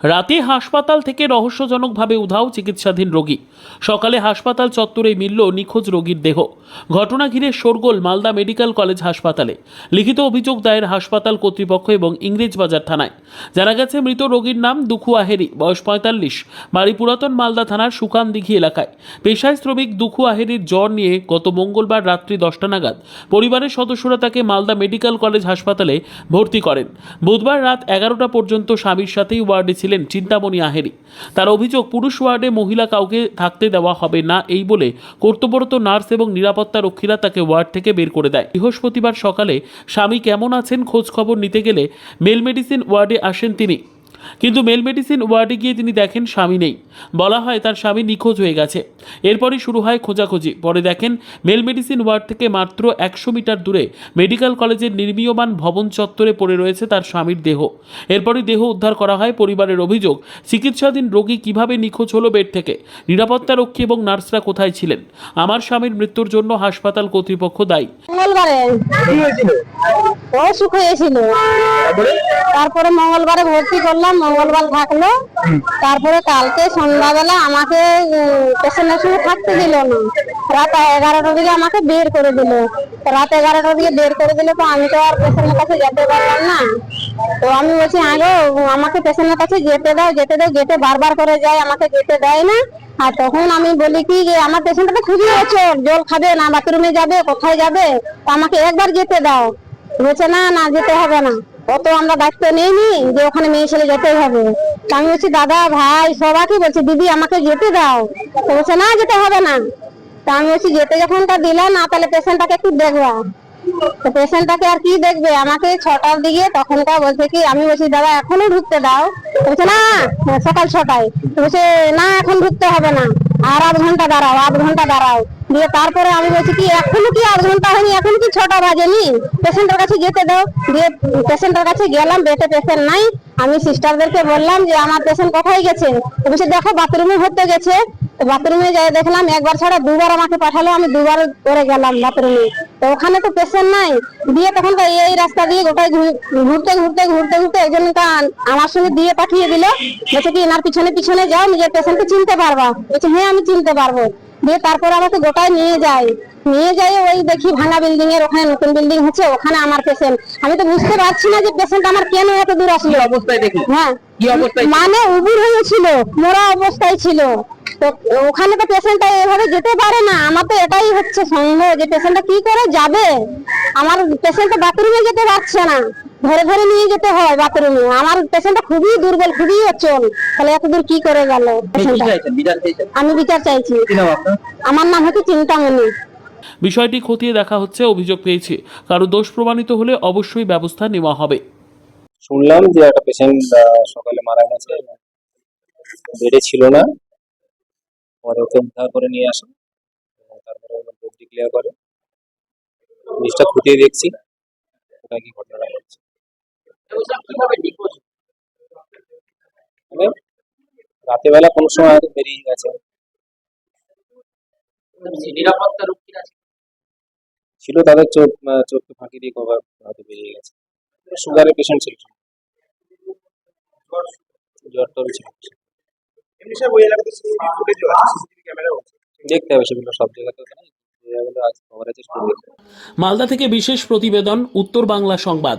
রাতে হাসপাতাল থেকে রহস্যজনকভাবে উধাও চিকিৎসাধীন রোগী। সকালে হাসপাতাল চত্বরে মিলল নিখোঁজ রোগীর দেহ। ঘটনা ঘিরে শোরগোল মালদা মেডিকেল কলেজ হাসপাতালে। লিখিত অভিযোগ দায়ের হাসপাতাল কর্তৃপক্ষ এবং ইংরেজবাজার থানায়। জানা গেছে, মৃত রোগীর নাম দুখু আহেরি, বয়স 45, বাড়ি পুরাতন মালদা থানার সুকানদিঘি এলাকায়। পেশায় শ্রমিক দুখু আহেরির জ্বর নিয়ে গত মঙ্গলবার রাত্রি 10টা নাগাদ পরিবারের সদস্যরা তাকে মালদা মেডিকেল কলেজ হাসপাতালে ভর্তি করেন। বুধবার রাত 11টা পর্যন্ত স্বামীর সাথেই ওয়ার্ডে ছিলেন চিন্তামণি আহেরি। তার অভিযোগ, পুরুষ ওয়ার্ডে মহিলা কাউকে থাকতে দেওয়া হবে না এই বলে কর্তব্যরত নার্স এবং নিরাপত্তা রক্ষীরা তাকে ওয়ার্ড থেকে বের করে দেয়। বৃহস্পতিবার সকালে স্বামী কেমন আছেন খোঁজ খবর নিতে গেলে মেল মেডিসিন ওয়ার্ডে আসেন তিনি, কিন্তু মেল মেডিসিন ওয়ার্ডে গিয়ে তিনি দেখেন স্বামী নেই। বলা হয় তার স্বামী নিখোঁজ হয়ে গেছে। এরপরই শুরু হয় খোঁজাখুঁজি। পরে দেখেন মেল মেডিসিন ওয়ার্ড থেকে মাত্র 100 মিটার দূরে মেডিকেল কলেজের নির্মীয়মান ভবন চত্বরে পড়ে রয়েছে তার স্বামীর দেহ। এরপরই দেহ উদ্ধার করা হয়। পরিবারের অভিযোগ, চিকিৎসাধীন রোগী কিভাবে নিখোঁজ হলো বেড থেকে, নিরাপত্তা রক্ষী এবং নার্সরা কোথায় ছিলেন? আমার স্বামীর মৃত্যুর জন্য হাসপাতাল কর্তৃপক্ষ দায়ী। অসুখ হয়েছিল, তারপরে মঙ্গলবারে ভর্তি করলাম, মঙ্গলবার থাকলো। তারপরে কালকে সন্ধ্যাবেলা আমাকে পেশেন্টের সঙ্গে থাকতে দিল না। রাত 11টার দিকে আমাকে বের করে দিল। রাত 11টার দিকে বের করে দিলে তো আমি তো আর পেশেন্টের কাছে যেতে পারলাম না। তো আমি বলছি আগে আমাকে পেশেন্টের কাছে যেতে দাও, যেতে দাও। গেটে বারবার করে যায়, আমাকে যেতে দেয় না। আর তখন আমি বলি কি যে আমার পেশেন্টটা খুবই অচল, জল খাবে না, বাথরুমে যাবে, কোথায় যাবে, তো আমাকে একবার যেতে দাও। বলছে না না যেতে হবে না, অত আমরা দায়িত্ব নেইনি যে ওখানে মেয়ে ছেলে যেতে হবে। আমি বলছি দাদা ভাই সবাইকে বলছি দিদি আমাকে যেতে দাও, তো বলছে না যেতে হবে না। তা আমি বলছি যেতে যখন তা দিলা না, তাহলে পেশেন্টটাকে একটু দেখবা। তো পেশেন্টটাকে আর কি দেখবে, আমাকে 6টার দিকে তখনকার বলছে কি, আমি বলছি দাদা এখনো ঢুকতে দাও। বলছে না সকাল 6টায়। বলছে না এখন ঢুকতে হবে না, আর আধ ঘন্টা দাঁড়াও, আধ ঘন্টা দাঁড়াও। দিয়ে তারপরে আমি বলছি কি এখনো কি আধ ঘন্টা হয়নি, এখন কি 6টা বাজেনি, পেশেন্টের কাছে যেতে দাও। দিয়ে পেশেন্টের কাছে গেলাম, বেডে পেশেন্ট নাই। আমি সিস্টারদেরকে বললাম যে আমার পেশেন্ট কোথায় গেছে, বলছে দেখো বাথরুমে হতে গেছে। বাথরুমে যাই দেখলাম একবার ছাড়া দুবার আমাকে পাঠালো, আমি দুবার করে গেলাম বাথরুমে, তো ওখানে তো পেশেন্ট নাই। দিয়ে তখন তো এই রাস্তা দিয়ে গোটায় ঘুরতে ঘুরতে ঘুরতে ঘুরতে একজনটা আমার সঙ্গে দিয়ে পাঠিয়ে দিল। বলছে কি এনার পিছনে পিছনে যাও, নিজের পেশেন্টকে চিনতে পারবা। বলছে হ্যাঁ আমি চিনতে পারবো। দিয়ে তারপরে আমাকে গোটায় নিয়ে যায়, নিয়ে যাই ওই দেখি ভাঙা বিল্ডিং এর ওখানে নতুন বিল্ডিং হচ্ছে, ওখানে আমার পেশেন্ট। আমি তো বুঝতে পারছি না যে পেশেন্ট আমার কেন এত দূর আসলো অবস্থায় দেখি। হ্যাঁ মানে উবুর হয়েছিল, মরা অবস্থায় ছিল। তো ওখানে তো পেশেন্টটা এভাবে যেতে পারে না। আমার তো এটাই হচ্ছে সন্দেহ যে পেশেন্টটা কি করে যাবে। আমার পেশেন্টটা বাথরুমে যেতে পারছে না, ধরে ধরে নিয়ে যেতে হয় বাথরুমে। আমার পেশেন্টটা খুবই দুর্বল, খুবই অচল, তাহলে এত দূর কি করে গেল পেশেন্টটা? আমি বিচার চাইছি। আমার নাম হচ্ছে চিন্তামণি। বিষয়টি খতিয়ে দেখা হচ্ছে। অভিযোগ পেয়েছে, কারো দোষ প্রমাণিত হলে অবশ্যই ব্যবস্থা নেওয়া হবে। শুনলাম যে একটা পেশেন্ট সকালে মারা গেছে, বেডে ছিল না। পরে ওকে উদ্ধার করে নিয়ে আসে, তারপরে ডোজ ডিক্লেয়ার করে। জিনিসটা খতিয়ে দেখছি ওটা কি ঘটনা ঘটছে। মানে রাতের বেলা কোনো সময় হয়তো বেরিয়ে গেছে। নিরাপত্তা রক্ষীরা ছিল, তাদের চোখকে ফাঁকি দিয়ে কভার হয়তো বেরিয়ে গেছে। সুগারের পেশেন্ট ছিল, জ্বর টর ছিল। দেখতে হবে সেগুলো, সব জায়গাতে আজ খবর আছে। মালদা থেকে বিশেষ প্রতিবেদন, উত্তর বাংলা সংবাদ।